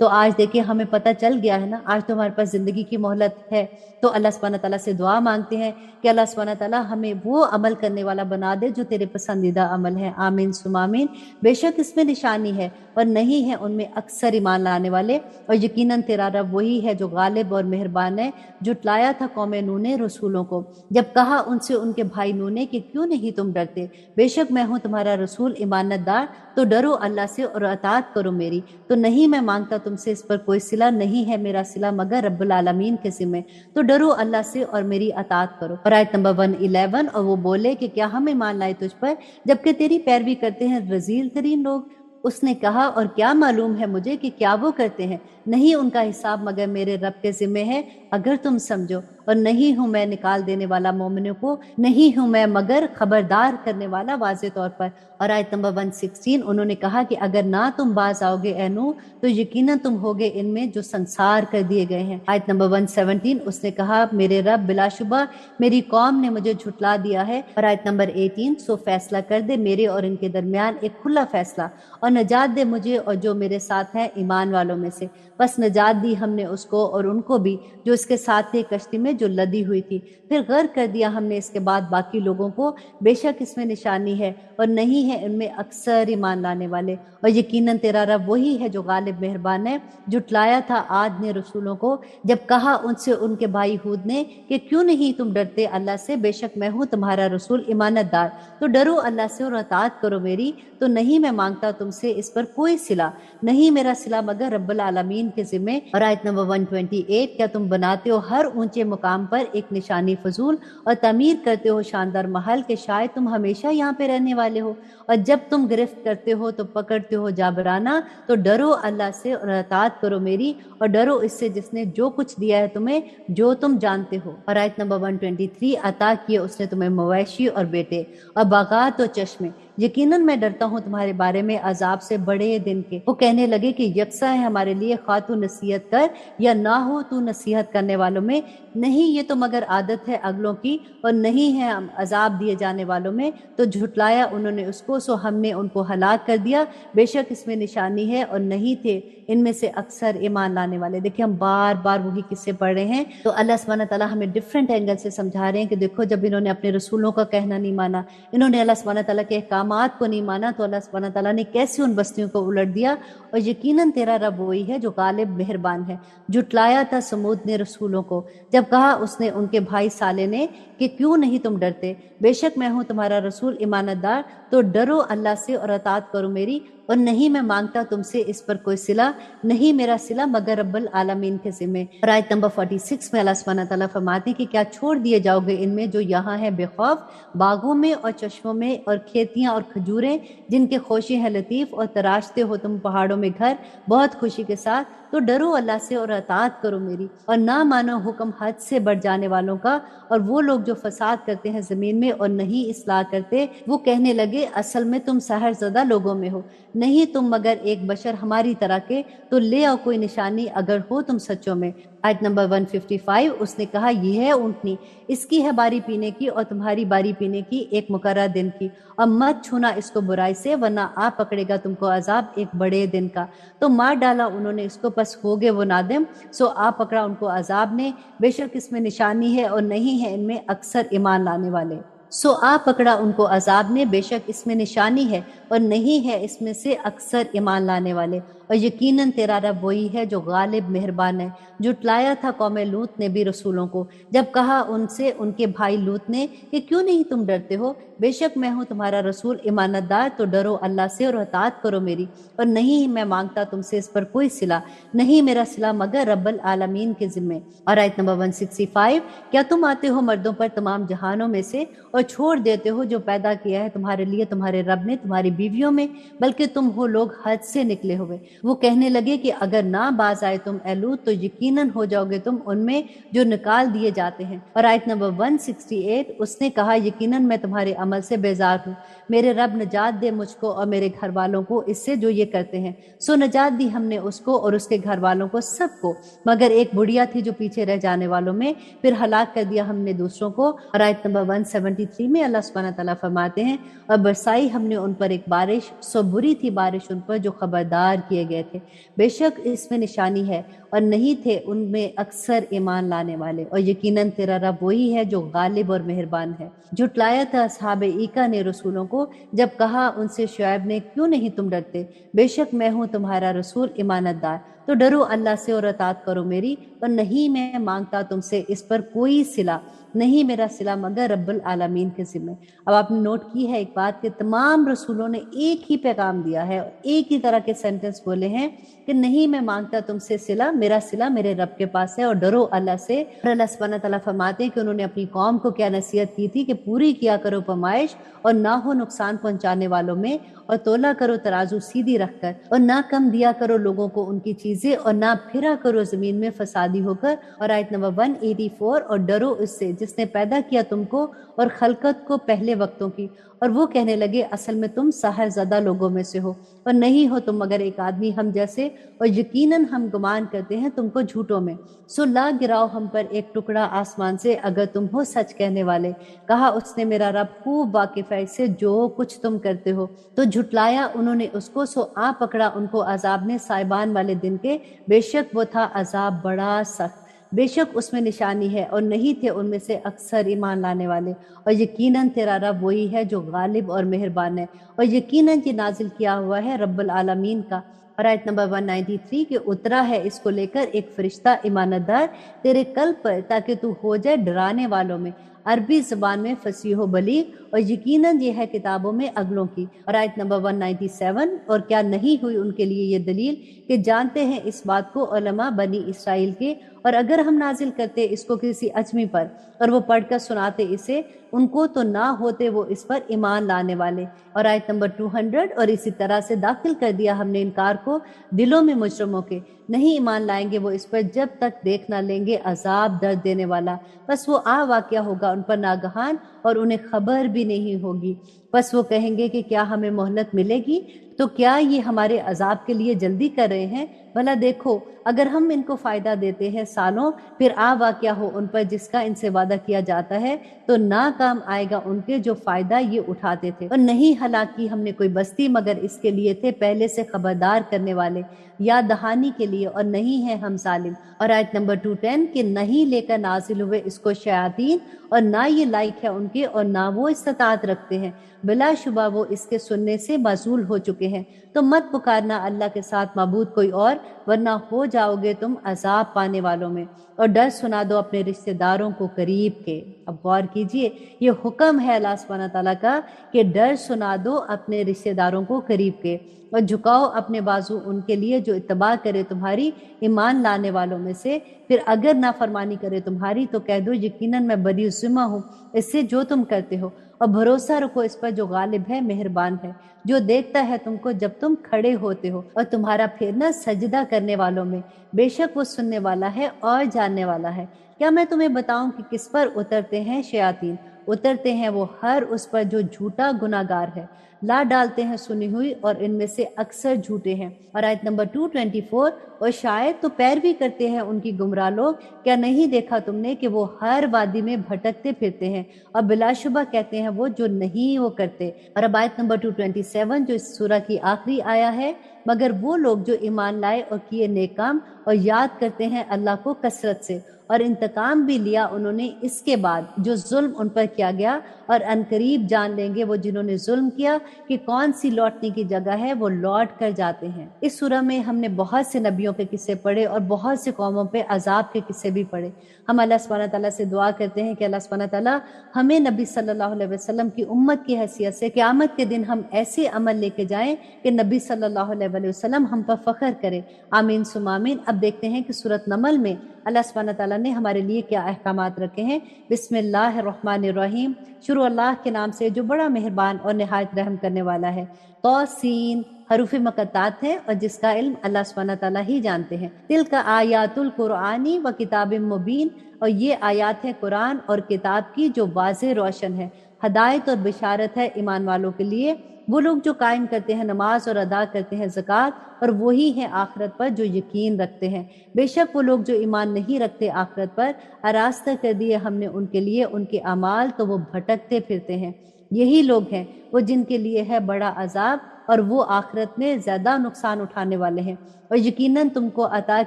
تو آج دیکھیں ہمیں پتہ چل گیا ہے نا، آج تو ہمارے پاس زندگی کی مہلت ہے، تو اللہ سبحانہ تعالیٰ سے دعا مانگتے ہیں کہ اللہ سبحانہ تعالیٰ ہمیں وہ عمل کرنے والا بنا دے جو تیرے پسندیدہ عمل ہے، آمین ثم آمین۔ بے شک اس میں نشانی ہے اور نہیں ہے ان میں اکثر ایمان لانے والے، اور یقیناً تیرا رب وہی ہے جو غالب اور مہربان ہے۔ جھٹلایا تھا قوم نوح نے رسولوں کو، جب کہا ان سے ان کے بھائی نوح نے کہ کیوں نہیں تم ڈرتے، بے شک میں ہوں تمہارا رسول امانت دار، تو ڈرو اللہ سے اور اطاعت کرو میری، تو نہیں میں مانگتا تم سے اس پر کوئی صلہ، نہیں ہے میرا صلہ مگر رب العالمین کے ذمہ، تو ڈرو اللہ سے اور میری اطاعت کرو۔ اور آیت نمبر 111، اور وہ بولے کہ کیا ہم ایمان لائے تجھ پر جبکہ تیری پیروی کرتے ہیں رذیل ترین لوگ؟ اس نے کہا اور کیا معلوم ہے مجھے کہ کیا وہ کرتے ہیں، نہیں ان کا حساب مگر میرے رب کے ذمہ ہے اگر تم سمجھو، اور نہیں ہوں میں نکال دینے والا مومنوں کو، نہیں ہوں میں مگر خبردار کرنے والا واضح طور پر۔ اور آیت نمبر 116، انہوں نے کہا کہ اگر نہ تم باز آؤ گے اے نوح تو یقیناً تم ہوگے ان میں جو سنسار کر دیے گئے ہیں۔ آیت نمبر 117، اس نے کہا میرے رب بلا شبہ میری قوم نے مجھے جھٹلا دیا ہے۔ اور آیت نمبر 18، سو فیصلہ کر دے میرے اور ان کے درمیان ایک کھلا فیصلہ، اور نجات دے مجھے اور جو میرے ساتھ ہیں ایمان والوں میں سے۔ بس نجات دی ہم نے اس کو اور ان کو بھی جو اس کے ساتھ تھے کشتی میں جو لدی ہوئی تھی، پھر غرق کر دیا ہم نے اس کے بعد باقی لوگوں کو، بے شک اس میں نشانی ہے اور نہیں ہے ان میں اکثر ایمان لانے والے، اور یقیناً تیرا رب وہی ہے جو غالب مہربان ہے۔ جھٹلایا تھا عاد نے رسولوں کو، جب کہا ان سے ان کے بھائی ہود نے کہ کیوں نہیں تم ڈرتے اللہ سے، بے شک میں ہوں تمہارا رسول امانت دار، تو ڈرو اللہ سے اور اطاعت کرو میری، تو نہیں میں مانگتا تم سے اس پر کوئی صلہ، نہیں میرا صلہ مگر رب العالمین کے ذمہ۔ اور آیت نمبر 128، کیا تم بناتے ہو ہر اونچے مقام پر ایک نشانی فضول، اور تعمیر کرتے ہو شاندار محل کہ شاید تم ہمیشہ یہاں پہ رہنے والے ہو، اور جب تم گرفت کرتے ہو تو پکڑتے ہو جابرانہ، تو ڈرو اللہ سے اور اطاعت کرو میری، اور ڈرو اس سے جس نے جو کچھ دیا ہے تمہیں جو تم جانتے ہو۔ اور آیت نمبر 123، عطا کیے اس نے تمہیں مویشی اور بیٹے اور باغات اور چشمے، یقیناً میں ڈرتا ہوں تمہارے بارے میں عذاب سے بڑے دن کے۔ وہ کہنے لگے کہ یکساں ہے ہمارے لیے خواہ تو نصیحت کر یا نہ ہو تو نصیحت کرنے والوں میں، نہیں یہ تو مگر عادت ہے اگلوں کی، اور نہیں ہے ہم عذاب دیے جانے والوں میں۔ تو جھٹلایا انہوں نے اس کو، سو ہم نے ان کو ہلاک کر دیا، بے شک اس میں نشانی ہے اور نہیں تھے ان میں سے اکثر ایمان لانے والے۔ دیکھیں ہم بار بار وہی قصے پڑھ رہے ہیں، تو اللہ سبحانہ تعالیٰ ہمیں ڈفرینٹ اینگل سے سمجھا رہے ہیں کہ دیکھو جب انہوں نے اپنے رسولوں کا کہنا نہیں مانا، انہوں نے اللہ سبحانہ تعالیٰ کے احکامات کو نہیں مانا، تو اللہ سبحانہ تعالیٰ نے کیسے ان بستیوں کو الٹ دیا، اور یقیناً تیرا رب وہی ہے جو غالب مہربان ہے۔ جھٹلایا تھا سمود نے رسولوں کو، جب کہا اس نے ان کے بھائی صالح نے کہ کیوں نہیں تم ڈرتے، بے شک میں ہوں تمہارا رسول امانت دار، تو ڈرو اللہ سے اور اطاعت کرو میری، اور نہیں میں مانگتا تم سے اس پر کوئی صلہ، نہیں میرا صلہ مگر رب العالمین کے ذمہ۔ اور آیت نمبر 46 میں اللہ سبحانہ تعالیٰ فرماتے ہیں کہ کیا چھوڑ دیے جاؤ گے ان میں جو یہاں ہے بے خوف، باغوں میں اور چشموں میں اور کھیتیاں اور کھجوریں جن کے خوشے ہیں لطیف، اور تراشتے ہو تم پہاڑوں میں گھر بہت خوشی کے ساتھ، تو ڈرو اللہ سے اور اطاعت کرو میری، اور نہ مانو حکم حد سے بڑھ جانے والوں کا، اور وہ لوگ جو فساد کرتے ہیں زمین میں اور نہیں اصلاح کرتے، وہ کہنے لگے اصل میں تم سحر زدہ لوگوں میں ہو، نہیں تم مگر ایک بشر ہماری طرح کے، تو لے آؤ کوئی نشانی اگر ہو تم سچوں میں۔ آیت نمبر 155، اس نے کہا یہ ہے اونٹنی، اس کی ہے باری پینے کی اور تمہاری باری پینے کی ایک مقررہ دن کی، اور مت چھونا اس کو برائی سے ورنہ آ پکڑے گا تم کو عذاب ایک بڑے دن کا۔ تو مار ڈالا انہوں نے اس کو، پس ہو گئے وہ نادم، سو آ پکڑا ان کو عذاب نے، بے شک اس میں نشانی ہے اور نہیں ہے ان میں اکثر ایمان لانے والے۔ سو آ پکڑا ان کو عذاب نے، بے شک اس میں نشانی ہے اور نہیں ہے اس میں سے اکثر ایمان لانے والے، اور یقیناً تیرا رب وہی ہے جو غالب مہربان ہے۔ جھٹلایا تھا قوم لوط نے بھی رسولوں کو، جب کہا ان سے ان کے بھائی لوط نے کہ کیوں نہیں تم ڈرتے ہو، بے شک میں ہوں تمہارا رسول امانت دار، تو ڈرو اللہ سے اور اطاعت کرو میری، اور نہیں میں مانگتا تم سے اس پر کوئی صلہ، نہیں میرا صلہ مگر رب العالمین کے ذمہ۔ اور آیت نمبر 165، کیا تم آتے ہو مردوں پر تمام جہانوں میں سے اور چھوڑ دیتے ہو جو پیدا کیا ہے تمہارے لیے تمہارے رب نے تمہاری بیویوں میں، بلکہ تم ہو لوگ حد سے نکلے ہوئے۔ وہ کہنے لگے کہ اگر نہ باز آئے تم اے لوط تو یقیناً ہو جاؤ گے تم ان میں جو نکال دیے جاتے ہیں۔ اور آیت نمبر 168، اس نے کہا یقیناً میں تمہارے عمل سے بیزار ہوں، میرے رب نجات دے مجھ کو اور میرے گھر والوں کو اس سے جو یہ کرتے ہیں۔ سو نجات دی ہم نے اس کو اور اس کے گھر والوں کو سب کو، مگر ایک بڑھیا تھی جو پیچھے رہ جانے والوں میں، پھر ہلاک کر دیا ہم نے دوسروں کو۔ اور آیت نمبر 173 3 میں اللہ سبحانہ تعالیٰ فرماتے ہیں اور برسائی ہم نے ان پر ایک بارش، سو بری تھی بارش ان پر جو خبردار کیے گئے تھے، بے شک اس میں نشانی ہے اور نہیں تھے ان میں اکثر ایمان لانے والے، اور یقیناً تیرا رب وہی ہے جو غالب اور مہربان ہے۔ جھٹلایا تھا اصحاب ایکا نے رسولوں کو جب کہا ان سے شعیب نے کیوں نہیں تم ڈرتے، بے شک میں ہوں تمہارا رسول امانت دار، تو ڈرو اللہ سے اور اطاعت کرو میری، اور نہیں میں مانگتا تم سے اس پر کوئی صلہ، نہیں میرا صلہ مگر رب العالمین کے ذمہ۔ اب آپ نے نوٹ کی ہے ایک بات کہ تمام رسولوں نے ایک ہی پیغام دیا ہے، ایک ہی طرح کے سینٹنس بولے ہیں کہ نہیں میں مانگتا تم سے صلہ، میرا صلہ میرے رب کے پاس ہے، اور ڈرو اللہ سے۔ اور اللہ سبحانہ تعالیٰ فرماتے ہیں کہ انہوں نے اپنی قوم کو کیا نصیحت کی تھی کہ پوری کیا کرو پیمائش اور نہ ہو نقصان پہنچانے والوں میں، اور تولا کرو ترازو سیدھی رکھ کر، اور نہ کم دیا کرو لوگوں کو ان کی چیزیں، اور نہ پھرا کرو زمین میں فسادی ہو کر۔ اور آیت نمبر 184، اور ڈرو اس سے جس نے پیدا کیا تم کو اور خلقت کو پہلے وقتوں کی، اور وہ کہنے لگے اصل میں تم ساحر زدہ لوگوں میں سے ہو اور نہیں ہو تم مگر ایک آدمی ہم جیسے، اور یقیناً ہم گمان کرتے ہیں تم کو جھوٹوں میں، سو لا گراؤ ہم پر ایک ٹکڑا آسمان سے اگر تم ہو سچ کہنے والے۔ کہا اس نے میرا رب خوب واقف ہے اس سے جو کچھ تم کرتے ہو، تو جھٹلایا انہوں نے اس کو، سو آ پکڑا ان کو عذاب نے سائبان والے دن کے، بے شک وہ تھا عذاب بڑا سخت، بے شک اس میں نشانی ہے اور نہیں تھے ان میں سے اکثر ایمان لانے والے، اور یقیناً تیرا رب وہی ہے جو غالب اور مہربان ہے، اور یقیناً یہ نازل کیا ہوا ہے رب العالمین کا۔ اور آیت نمبر 193 کہ اترا ہے اس کو لے کر ایک فرشتہ ایمانت دار تیرے قلب پر تاکہ تو ہو جائے ڈرانے والوں میں، عربی زبان میں فصیح و بلیغ، اور یقیناً یہ ہے کتابوں میں اگلوں کی۔ اور آیت نمبر 197 اور کیا نہیں ہوئی ان کے لیے یہ دلیل کہ جانتے ہیں اس بات کو علماء بنی اسرائیل کے، اور اگر ہم نازل کرتے اس کو کسی اجمی پر اور وہ پڑھ کر سناتے اسے ان کو تو نہ ہوتے وہ اس پر ایمان لانے والے۔ اور آیت نمبر 200 اور اسی طرح سے داخل کر دیا ہم نے انکار کو دلوں میں مجرموں کے، نہیں ایمان لائیں گے وہ اس پر جب تک دیکھ نہ لیں گے عذاب درد دینے والا، بس وہ واقعہ ہوگا ان پر ناگہان اور انہیں خبر بھی نہیں ہوگی، بس وہ کہیں گے کہ کیا ہمیں مہلت ملے گی، تو کیا یہ ہمارے عذاب کے لیے جلدی کر رہے ہیں، بھلا دیکھو اگر ہم ان کو فائدہ دیتے ہیں سالوں، پھر واقعہ ہو ان پر جس کا ان سے وعدہ کیا جاتا ہے، تو نہ کام آئے گا ان کے جو فائدہ یہ اٹھاتے تھے، اور نہیں ہلاک کی ہم نے کوئی بستی مگر اس کے لیے تھے پہلے سے خبردار کرنے والے، یا دہانی کے لیے، اور نہیں ہے ہم ظالم۔ اور آیت نمبر 210 کہ نہیں لے کر نازل ہوئے اس کو شیاطین، اور نہ یہ لائق ہے ان کے اور نہ وہ استطاعت رکھتے ہیں، بلا شبہ وہ اس کے سننے سے معزول ہو چکے ہیں، تو مت پکارنا اللہ کے ساتھ معبود کوئی اور، ورنہ ہو جاؤ گے تم عذاب پانے والوں میں، اور ڈر سنا دو اپنے رشتہ داروں کو قریب کے۔ اب غور کیجئے، یہ حکم ہے اللہ سبحانہ تعالیٰ کا کہ ڈر سنا دو اپنے رشتہ داروں کو قریب کے، اور جھکاؤ اپنے بازو ان کے لیے جو اتباع کرے تمہاری ایمان لانے والوں میں سے، پھر اگر نافرمانی کرے تمہاری تو کہہ دو یقیناً میں بری ذمہ ہوں اس سے جو تم کرتے ہو، اور بھروسہ رکھو اس پر جو غالب ہے مہربان ہے، جو دیکھتا ہے تم کو جب تم کھڑے ہوتے ہو اور تمہارا پھیرنا سجدہ کرنے والوں میں، بے شک وہ سننے والا ہے اور جاننے والا ہے۔ کیا میں تمہیں بتاؤں کہ کس پر اترتے ہیں شیاطین؟ اترتے ہیں وہ ہر اس پر جو جھوٹا گناہ گار ہے، لا ڈالتے ہیں سنی ہوئی اور ان میں سے اکثر جھوٹے ہیں۔ اور آیت نمبر 224 اور شاید تو پیروی کرتے ہیں ان کی گمراہ لوگ، کیا نہیں دیکھا تم نے کہ وہ ہر وادی میں بھٹکتے پھرتے ہیں، اور بلا شبہ کہتے ہیں وہ جو نہیں وہ کرتے۔ اور اب آیت نمبر 227 جو اس سورہ کی آخری آیا ہے، مگر وہ لوگ جو ایمان لائے اور کیے نیک کام اور یاد کرتے ہیں اللہ کو کثرت سے، اور انتقام بھی لیا انہوں نے اس کے بعد جو ظلم ان پر کیا گیا، اور عنقریب جان لیں گے وہ جنہوں نے ظلم کیا کہ کون سی لوٹنے کی جگہ ہے، وہ لوٹ کر جاتے ہیں۔ اس سورہ میں ہم نے بہت سے نبیوں کے قصے پڑھے اور بہت سے قوموں پہ عذاب کے قصے بھی پڑھے۔ ہم اللہ سبحانہ تعالیٰ سے دعا کرتے ہیں کہ اللہ سبحانہ تعالیٰ ہمیں نبی صلی اللہ علیہ وسلم کی امت کی حیثیت سے قیامت کے دن ہم ایسے عمل لے کے جائیں کہ نبی صلی اللہ علیہ وسلم ہم پر فخر کرے، آمین ثم آمین۔ اب دیکھتے ہیں کہ سورۃ نمل میں اللہ سبحانہ تعالیٰ نے ہمارے لیے کیا احکامات رکھے ہیں۔ بسم اللہ الرحمن الرحیم، شروع اللہ کے نام سے جو بڑا مہربان اور نہایت رحم کرنے والا ہے۔ طاسین حروف مقطعات ہیں اور جس کا علم اللہ سبحانہ تعالیٰ ہی جانتے ہیں۔ تلک آیات القرآنی و کتاب مبین، اور یہ آیات ہے قرآن اور کتاب کی جو واضح روشن ہے، ہدایت اور بشارت ہے ایمان والوں کے لیے، وہ لوگ جو قائم کرتے ہیں نماز اور ادا کرتے ہیں زکوٰۃ، اور وہی ہیں آخرت پر جو یقین رکھتے ہیں۔ بے شک وہ لوگ جو ایمان نہیں رکھتے آخرت پر، آراستہ کر دیے ہم نے ان کے لیے ان کے اعمال، تو وہ بھٹکتے پھرتے ہیں۔ یہی لوگ ہیں وہ جن کے لیے ہے بڑا عذاب، اور وہ آخرت میں زیادہ نقصان اٹھانے والے ہیں۔ اور یقیناً تم کو عطا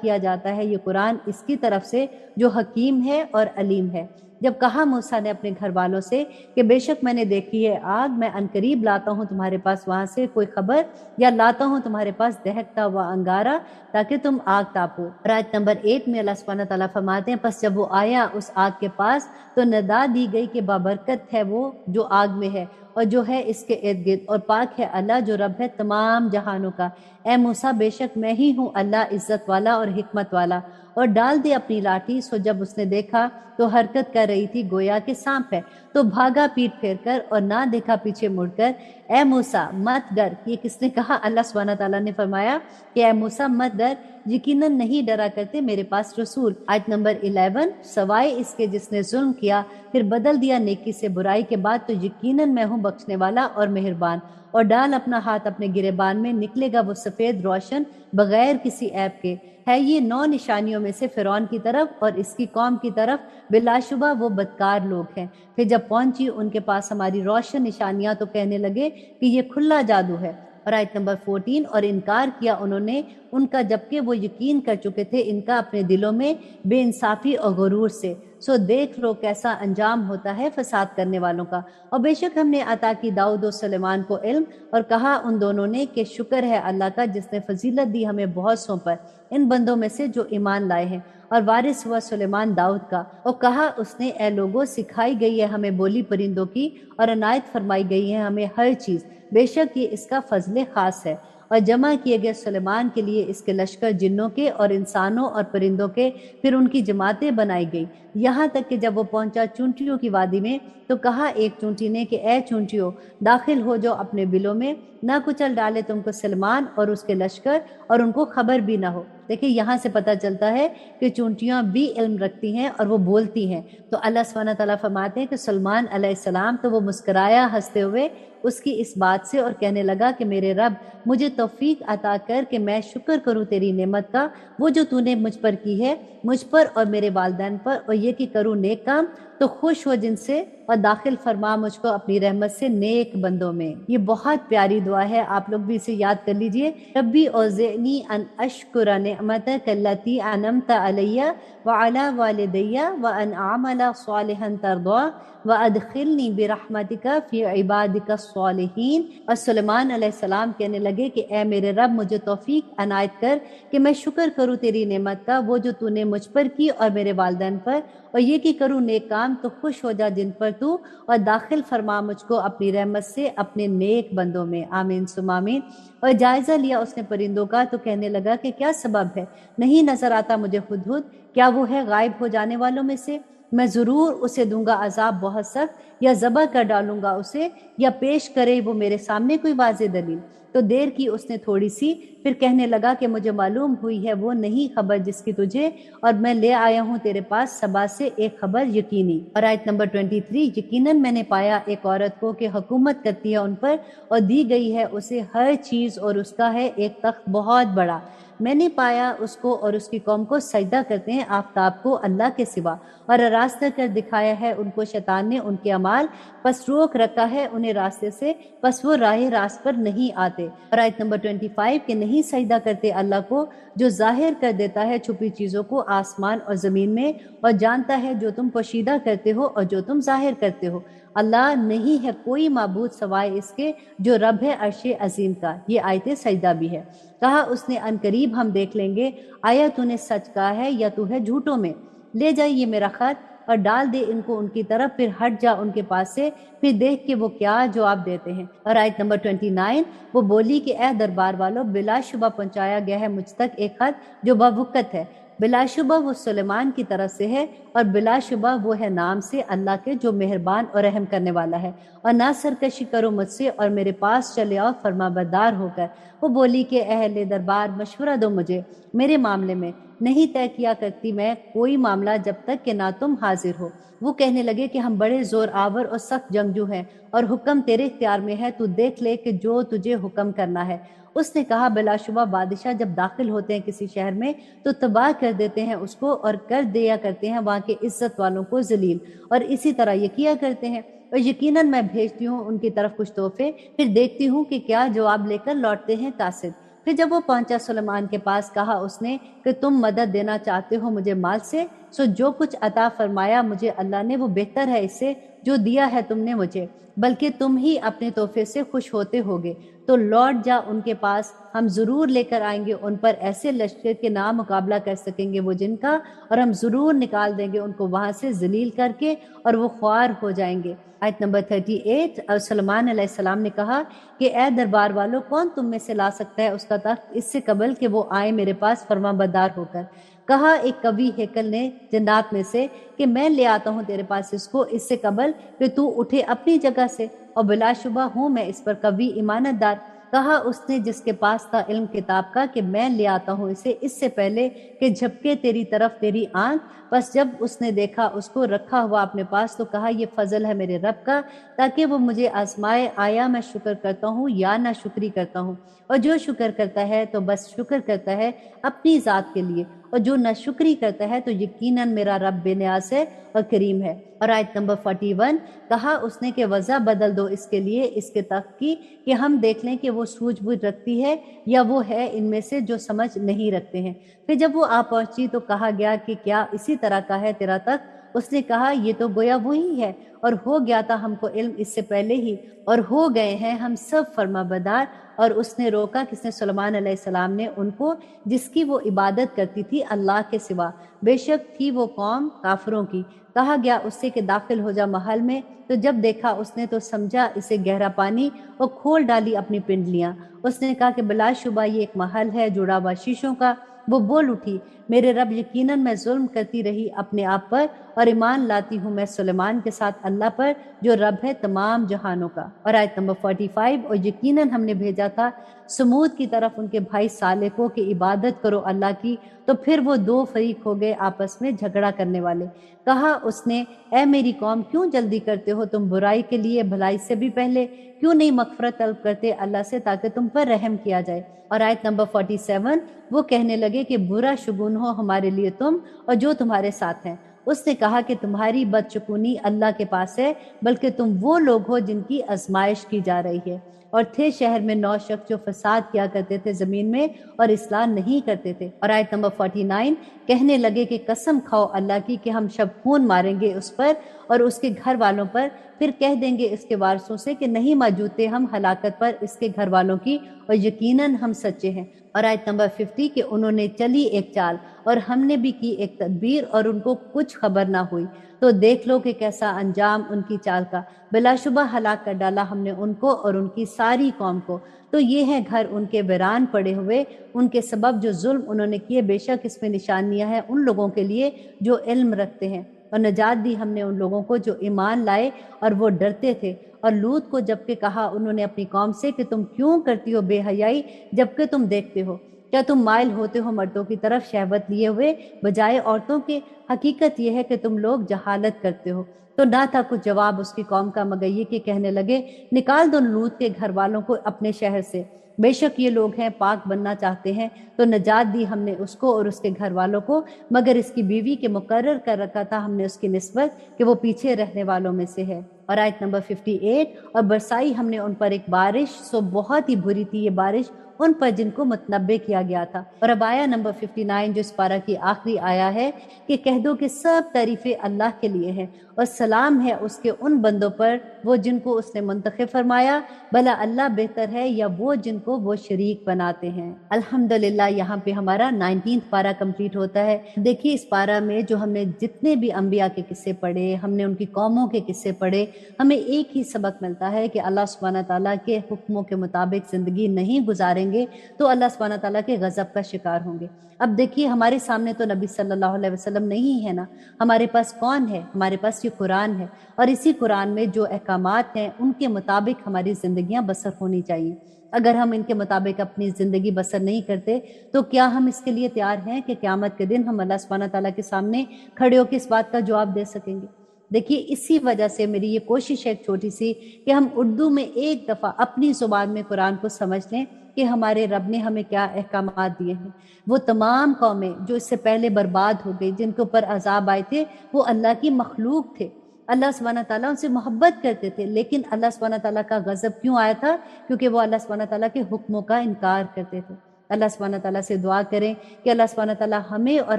کیا جاتا ہے یہ قرآن اس کی طرف سے جو حکیم ہے اور علیم ہے۔ جب کہا موسیٰ نے اپنے گھر والوں سے کہ بے شک میں نے دیکھی ہے آگ، میں عنقریب لاتا ہوں تمہارے پاس وہاں سے کوئی خبر، یا لاتا ہوں تمہارے پاس دہکتا ہوا انگارہ تاکہ تم آگ تاپو۔ اور آیت نمبر 8 میں اللہ سبحانہ تعالیٰ فرماتے ہیں پس جب وہ آیا اس آگ کے پاس تو ندا دی گئی کہ بابرکت ہے وہ جو آگ میں ہے اور جو ہے اس کے ارد گرد، اور پاک ہے اللہ جو رب ہے تمام جہانوں کا۔ اے موسیٰ بے شک میں ہی ہوں اللہ عزت والا اور حکمت والا۔ اور ڈال دے اپنی لاٹھی، سو جب اس نے دیکھا تو حرکت کر رہی تھی گویا کہ سانپ ہے، تو بھاگا پیٹ پھیر کر اور نہ دیکھا پیچھے مڑ کر۔ اے موسیٰ مت ڈر۔ یہ کس نے کہا؟ اللہ سبحانہ تعالیٰ نے فرمایا کہ اے موسیٰ مت ڈر، یقیناً نہیں ڈرا کرتے میرے پاس رسول۔ آیت نمبر 11 سوائے اس کے جس نے ظلم کیا پھر بدل دیا نیکی سے برائی کے بعد، تو یقیناً میں ہوں بخشنے والا اور مہربان۔ اور ڈال اپنا ہاتھ اپنے گریبان میں، نکلے گا وہ سفید روشن بغیر کسی عیب کے۔ ہے یہ 9 نشانیوں میں سے فرعون کی طرف اور اس کی قوم کی طرف، بلا شبہ وہ بدکار لوگ ہیں۔ پھر جب پہنچی ان کے پاس ہماری روشن نشانیاں تو کہنے لگے کہ یہ کھلا جادو ہے۔ اور آیت نمبر 14 اور انکار کیا انہوں نے ان کا جبکہ وہ یقین کر چکے تھے ان کا اپنے دلوں میں بے انصافی اور غرور سے، سو دیکھ لو کیسا انجام ہوتا ہے فساد کرنے والوں کا۔ اور بے شک ہم نے عطا کی داؤد و سلیمان کو علم، اور کہا ان دونوں نے کہ شکر ہے اللہ کا جس نے فضیلت دی ہمیں بہت سوں پر ان بندوں میں سے جو ایمان لائے ہیں۔ اور وارث ہوا سلیمان داؤد کا۔ اور کہا اس نے اے لوگوں سکھائی گئی ہے ہمیں بولی پرندوں کی، اور عنایت فرمائی گئی ہے ہمیں ہر چیز، بے شک یہ اس کا فضل خاص ہے۔ اور جمع کیے گئے سلیمان کے لیے اس کے لشکر جنوں کے اور انسانوں اور پرندوں کے، پھر ان کی جماعتیں بنائی گئی، یہاں تک کہ جب وہ پہنچا چونٹیوں کی وادی میں تو کہا ایک چونٹی نے کہ اے چونٹیوں داخل ہو جاؤ اپنے بلوں میں، نہ کچل ڈالے تم کو سلمان اور اس کے لشکر، اور ان کو خبر بھی نہ ہو۔ دیکھیں یہاں سے پتہ چلتا ہے کہ چونٹیاں بھی علم رکھتی ہیں اور وہ بولتی ہیں۔ تو اللہ سبحانہ تعالیٰ فرماتے ہیں کہ سلمان علیہ السلام تو وہ مسکرایا ہنستے ہوئے اس کی اس بات سے، اور کہنے لگا کہ میرے رب مجھے توفیق عطا کر کہ میں شکر کروں تیری نعمت کا، وہ جو تو نے مجھ پر کی ہے، مجھ پر اور میرے والدین پر، اور یہ کہ کروں نیک کام، تو خوش ہو جن سے، اور داخل فرما مجھ کو اپنی رحمت سے نیک بندوں میں۔ یہ بہت پیاری دعا ہے، آپ لوگ بھی اسے یاد کر لیجئے۔ ربی اوزعنی ان اشکر نعمتک التی انعمت علی وعلی والدی وان اعمل صالحا ترضاه وادخلنی برحمتک فی عبادک الصالحین۔ اور سلیمان علیہ السلام کہنے لگے کہ اے میرے رب مجھے توفیق عنایت کر کہ میں شکر کروں تیری نعمت کا، وہ جو تو نے مجھ پر کی اور میرے والدین پر، اور یہ کہ کروں نیک کام، تو خوش ہو جا جن پر تو، اور داخل فرما مجھ کو اپنی رحمت سے اپنے نیک بندوں میں۔ آمین ثم آمین۔ اور جائزہ لیا اس نے پرندوں کا تو کہنے لگا کہ کیا سبب ہے؟ نہیں نظر آتا مجھے ہدہد، کیا وہ ہے غائب ہو جانے والوں میں سے؟ میں ضرور اسے دوں گا عذاب بہت سخت، یا ذبح کر ڈالوں گا اسے، یا پیش کرے وہ میرے سامنے کوئی واضح دلیل۔ تو دیر کی اس نے تھوڑی سی، پھر کہنے لگا کہ مجھے معلوم ہوئی ہے وہ نہیں خبر جس کی تجھے، اور میں لے آیا ہوں تیرے پاس سبا سے ایک خبر یقینی۔ اور آیت نمبر 23 یقیناً میں نے پایا ایک عورت کو کہ حکومت کرتی ہے ان پر، اور دی گئی ہے اسے ہر چیز، اور اس کا ہے ایک تخت بہت بڑا۔ میں نے پایا اس کو اور اس کی قوم کو سجدہ کرتے ہیں آفتاب کو اللہ کے سوا، اور راستہ کر دکھایا ہے ان کو شیطان نے ان کے اعمال، پس روک رکھا ہے انہیں راستے سے، پس وہ راہ راست پر نہیں آتے۔ اور آیت نمبر 25 کہ نہیں سجدہ کرتے اللہ کو جو ظاہر کر دیتا ہے چھپی چیزوں کو آسمان اور زمین میں، اور جانتا ہے جو تم پوشیدہ کرتے ہو اور جو تم ظاہر کرتے ہو۔ اللہ نہیں ہے کوئی معبود سوائے اس کے جو رب ہے عرش عظیم کا۔ یہ آیت سجدہ بھی ہے۔ کہا اس نے عنقریب ہم دیکھ لیں گے، آیا تو نے سچ کہا ہے یا تو ہے جھوٹوں میں؟ لے جائیے یہ میرا خط اور ڈال دے ان کو ان کی طرف، پھر ہٹ جا ان کے پاس سے، پھر دیکھ کہ وہ کیا جواب دیتے ہیں۔ اور آیت نمبر 29 وہ بولی کہ اے دربار والو، بلا شبہ پہنچایا گیا ہے مجھ تک ایک خط جو باوقت ہے، بلا شبہ وہ سلیمان کی طرف سے ہے، اور بلا شبہ وہ ہے نام سے اللہ کے جو مہربان اور رحم کرنے والا ہے۔ اور نہ سرکشی کرو مجھ سے، اور میرے پاس چلے آؤ فرما بردار ہو کر۔ وہ بولی کہ اہل دربار مشورہ دو مجھے میرے معاملے میں، نہیں طے کیا کرتی میں کوئی معاملہ جب تک کہ نہ تم حاضر ہو۔ وہ کہنے لگے کہ ہم بڑے زور آور اور سخت جنگجو ہیں اور حکم تیرے اختیار میں ہے، تو دیکھ لے کہ جو تجھے حکم کرنا ہے۔ اس نے کہا بلا شبہ بادشاہ جب داخل ہوتے ہیں کسی شہر میں تو تباہ کر دیتے ہیں اس کو اور کر دیا کرتے ہیں وہاں کے عزت والوں کو ذلیل، اور اسی طرح یہ کیا کرتے ہیں۔ اور یقیناً میں بھیجتی ہوں ان کی طرف کچھ تحفے، پھر دیکھتی ہوں کہ کیا جواب لے کر لوٹتے ہیں قاصد۔ پھر جب وہ پہنچا سلیمان کے پاس، کہا اس نے کہ تم مدد دینا چاہتے ہو مجھے مال سے، سو جو کچھ عطا فرمایا مجھے اللہ نے وہ بہتر ہے اس سے جو دیا ہے تم نے مجھے، بلکہ تم ہی اپنے تحفے سے خوش ہوتے ہوگے۔ تو لوٹ جا ان کے پاس، ہم ضرور لے کر آئیں گے ان پر ایسے لشکر کے نام مقابلہ کر سکیں گے وہ جن کا، اور ہم ضرور نکال دیں گے ان کو وہاں سے ذلیل کر کے، اور وہ خوار ہو جائیں گے۔ آیت نمبر 38۔ اور سلیمان علیہ السلام نے کہا کہ اے دربار والو، کون تم میں سے لا سکتا ہے اس کا تخت اس سے قبل کہ وہ آئے میرے پاس فرما بردار ہو کر؟ کہا ایک قوی ہیکل نے جنات میں سے کہ میں لے آتا ہوں تیرے پاس اس کو اس سے قبل کہ تو اٹھے اپنی جگہ سے، اور بلا شبہ ہوں میں اس پر قوی ایمانت دار۔ کہا اس نے جس کے پاس تھا علم کتاب کا کہ میں لے آتا ہوں اسے اس سے پہلے کہ جھپکے تیری طرف تیری آنکھ۔ بس جب اس نے دیکھا اس کو رکھا ہوا اپنے پاس تو کہا یہ فضل ہے میرے رب کا تاکہ وہ مجھے آزمائے، آیا میں شکر کرتا ہوں یا نہ شکری کرتا ہوں، اور جو شکر کرتا ہے تو بس شکر کرتا ہے اپنی ذات کے لیے، اور جو نہ شکری کرتا ہے تو یقیناً میرا رب بے نیاز ہے اور کریم ہے۔ اور آیت نمبر 41۔ کہا اس نے کہ وضع بدل دو اس کے لیے اس کے تخت کی کہ ہم دیکھ لیں کہ وہ سوجھ بوجھ رکھتی ہے یا وہ ہے ان میں سے جو سمجھ نہیں رکھتے ہیں۔ پھر جب وہ آ پہنچی تو کہا گیا کہ کیا اسی طرح کا ہے تیرا تخت؟ اس نے کہا یہ تو گویا وہی ہے، اور ہو گیا تھا ہم کو علم اس سے پہلے ہی، اور ہو گئے ہیں ہم سب فرما بردار۔ اور اس نے روکا کس نے؟ سلیمان علیہ السلام نے ان کو جس کی وہ عبادت کرتی تھی اللہ کے سوا، بے شک تھی وہ قوم کافروں کی۔ کہا گیا اس سے کہ داخل ہو جا محل میں، تو جب دیکھا اس نے تو سمجھا اسے گہرا پانی، اور کھول ڈالی اپنی پنڈلیاں۔ اس نے کہا کہ بلا شبہ یہ ایک محل ہے جڑا ہوا شیشوں کا۔ وہ بول اٹھی میرے رب، یقیناً میں ظلم کرتی رہی اپنے آپ پر، اور ایمان لاتی ہوں میں سلیمان کے ساتھ اللہ پر جو رب ہے تمام جہانوں کا۔ اور آیت نمبر 45۔ اور یقیناً ہم نے بھیجا تھا سمود کی طرف ان کے بھائی صالح کو کہ عبادت کرو اللہ کی، تو پھر وہ دو فریق ہو گئے آپس میں جھگڑا کرنے والے۔ کہا اس نے اے میری قوم، کیوں جلدی کرتے ہو تم برائی کے لیے بھلائی سے بھی پہلے؟ کیوں نہیں مغفرت طلب کرتے اللہ سے تاکہ تم پر رحم کیا جائے؟ اور آیت نمبر 47۔ وہ کہنے لگے کہ برا شگون ہو ہمارے لیے تم اور جو تمہارے ساتھ ہیں۔ اس نے کہا کہ تمہاری بدشگونی اللہ کے پاس ہے، بلکہ تم وہ لوگ ہو جن کی آزمائش کی جا رہی ہے۔ اور تھے شہر میں 9 شخص جو فساد کیا کرتے تھے زمین میں اور اصلاح نہیں کرتے تھے۔ اور آیت نمبر 49۔ کہنے لگے کہ قسم کھاؤ اللہ کی کہ ہم شب خون ماریں گے اس پر اور اس کے گھر والوں پر، پھر کہہ دیں گے اس کے وارثوں سے کہ نہیں موجود ہم ہلاکت پر اس کے گھر والوں کی، اور یقیناً ہم سچے ہیں۔ اور آیت نمبر 50 کہ انہوں نے چلی ایک چال اور ہم نے بھی کی ایک تدبیر اور ان کو کچھ خبر نہ ہوئی، تو دیکھ لو کہ کیسا انجام ان کی چال کا، بلا شبہ ہلاک کر ڈالا ہم نے ان کو اور ان کی ساری قوم کو۔ تو یہ ہے گھر ان کے ویران پڑے ہوئے ان کے سبب جو ظلم انہوں نے کیے، بے شک اس میں نشانیاں ہیں ان لوگوں کے لیے جو علم رکھتے ہیں۔ اور نجات دی ہم نے ان لوگوں کو جو ایمان لائے اور وہ ڈرتے تھے۔ اور لوط کو جبکہ کہا انہوں نے اپنی قوم سے کہ تم کیوں کرتی ہو بے حیائی جبکہ تم دیکھتے ہو؟ کیا تم مائل ہوتے ہو مردوں کی طرف شہوت لیے ہوئے بجائے عورتوں کے؟ حقیقت یہ ہے کہ تم لوگ جہالت کرتے ہو۔ تو نہ تھا کچھ جواب اس کی قوم کا مگر یہ کہ کہنے لگے نکال دو لوط کے گھر والوں کو اپنے شہر سے، بے شک یہ لوگ ہیں پاک بننا چاہتے ہیں۔ تو نجات دی ہم نے اس کو اور اس کے گھر والوں کو، مگر اس کی بیوی کے مقرر کر رکھا تھا ہم نے اس کی نسبت کہ وہ پیچھے رہنے والوں میں سے ہے۔ اور آیت نمبر 58۔ اور برسائی ہم نے ان پر ایک بارش، سو بہت ہی بری تھی یہ بارش ان پر جن کو متنبع کیا گیا تھا۔ اور اب آیا نمبر 59 جو اس پارہ کی آخری آیا ہے کہ کہہ دو کہ سب تعریفیں اللہ کے لیے ہیں اور سلام ہے اس کے ان بندوں پر وہ جن کو اس نے منتخب فرمایا، بھلا اللہ بہتر ہے یا وہ جن کو وہ شریک بناتے ہیں۔ الحمدللہ یہاں پہ ہمارا 19 پارہ کمپلیٹ ہوتا ہے۔ دیکھیے اس پارہ میں جو ہم نے جتنے بھی انبیاء کے قصے پڑھے، ہم نے ان کی قوموں کے قصے پڑھے، ہمیں ایک ہی سبق ملتا ہے کہ اللہ سبحانہ تعالیٰ کے حکموں کے مطابق زندگی نہیں گزاریں گے تو اللہ سبحانہ تعالیٰ کے غضب کا شکار ہوں گے۔ اب دیکھیے ہمارے سامنے تو نبی صلی اللہ علیہ وسلم نہیں ہے نا، ہمارے پاس کون ہے؟ ہمارے پاس یہ قرآن ہے، اور اسی قرآن میں جو احکامات ہیں ان کے مطابق ہماری زندگیاں بسر ہونی چاہیے۔ اگر ہم ان کے مطابق اپنی زندگی بسر نہیں کرتے تو کیا ہم اس کے لیے تیار ہیں کہ قیامت کے دن ہم اللہ سبحانہ تعالیٰ کے سامنے کھڑے ہو کے اس بات کا جواب دے سکیں گے؟ دیکھیے اسی وجہ سے میری یہ کوشش ہے ایک چھوٹی سی کہ ہم اردو میں ایک دفعہ اپنی زبان میں قرآن کو سمجھ لیں کہ ہمارے رب نے ہمیں کیا احکامات دیے ہیں۔ وہ تمام قومیں جو اس سے پہلے برباد ہو گئی، جن کے اوپر عذاب آئے تھے، وہ اللہ کی مخلوق تھے۔ اللہ سبحانہ تعالیٰ ان سے محبت کرتے تھے، لیکن اللہ سبحانہ تعالیٰ کا غضب کیوں آیا تھا؟ کیونکہ وہ اللہ سبحانہ تعالیٰ کے حکموں کا انکار کرتے تھے۔ اللہ سبحانہ تعالیٰ سے دعا کریں کہ اللہ سبحانہ تعالیٰ ہمیں اور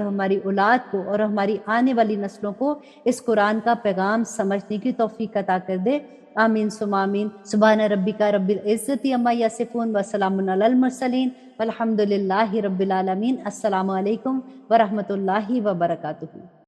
ہماری اولاد کو اور ہماری آنے والی نسلوں کو اس قرآن کا پیغام سمجھنے کی توفیق عطا کر دے۔ آمین ثم آمین۔ سبحان ربک رب العزت عما یصفون وسلام علی المرسلین والحمد للہ رب العالمین۔ السلام علیکم ورحمۃ اللہ وبرکاتہ۔